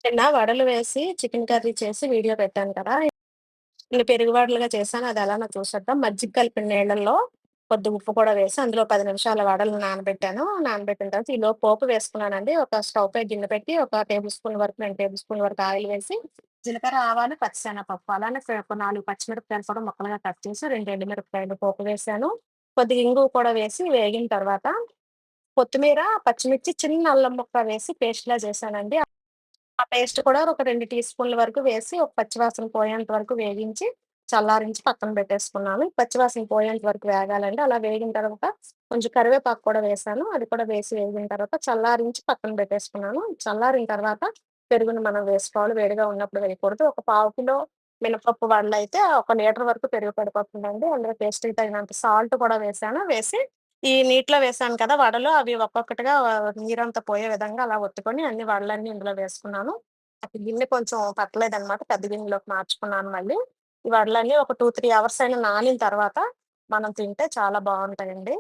నిన్న వడలు వేసి చికెన్ కర్రీ చేసి వీడియో పెట్టాను కదా! ఇన్ని పెరుగు వడలుగా చేశాను. అది ఎలానో చూసేద్దాం. మజ్జిగ కలిపిన నీళ్ళల్లో కొద్దిగా ఉప్పు కూడా వేసి అందులో 10 నిమిషాల వడలు నానబెట్టాను. నానబెట్టిన తర్వాత ఈలోపు పోపు వేసుకున్నానండి. ఒక స్టవ్ పై గిన్నె పెట్టి ఒక టేబుల్ స్పూన్ వరకు 2 టేబుల్ స్పూన్ల వరకు ఆయిల్ వేసి జీలకర్ర, ఆవాలు, పచ్చిశనగపప్పు అలానే ఒక 4 పచ్చిమిరపకాయలు కూడా ముక్కలుగా కట్ చేసి 2 ఎండుమిరపకాయలు పోపు వేశాను. కొద్దిగా ఇంగువ కూడా వేసి వేగిన తర్వాత కొత్తిమీర, పచ్చిమిర్చి, చిన్న అల్లం ముక్క వేసి పేస్ట్‌లా చేశానండి. ఆ పేస్ట్ కూడా ఒక 2 టీ స్పూన్ల వరకు వేసి, ఒక పచ్చివాసన పోయేంత వరకు వేగించి, చల్లారించి పక్కన పెట్టేసుకున్నాను. పచ్చివాసన పోయేంత వరకు వేగాలండి. అలా వేగిన తర్వాత కొంచెం కరివేపాకు కూడా వేశాను. అది కూడా వేసి వేగిన తర్వాత చల్లారించి పక్కన పెట్టేసుకున్నాను. చల్లారిన తర్వాత పెరుగుని మనం వేసుకోవాలి. వేడిగా ఉన్నప్పుడు వేయకూడదు. ఒక పావు కిలో మినపప్పు వడలైతే ఒక లీటర్ వరకు పెరుగు పడిపోతుందండి. అందులో టేస్ట్‌కి తగినంత సాల్ట్ కూడా వేశాను. వేసి ఈ నీటిలో వేసాను కదా వడలు, అవి ఒక్కొక్కటిగా నీరంతా పోయే విధంగా అలా ఒత్తుకొని అన్ని వడలన్నీ ఇందులో వేసుకున్నాను. అప్పుడు గిన్నె కొంచెం పట్టలేదనమాట. పెద్ద గిన్నెలోకి మార్చుకున్నాను మళ్ళీ. ఈ వడలన్నీ ఒక 2, 3 అవర్స్ అయినా నానిన తర్వాత మనం తింటే చాలా బావుంటాయండి.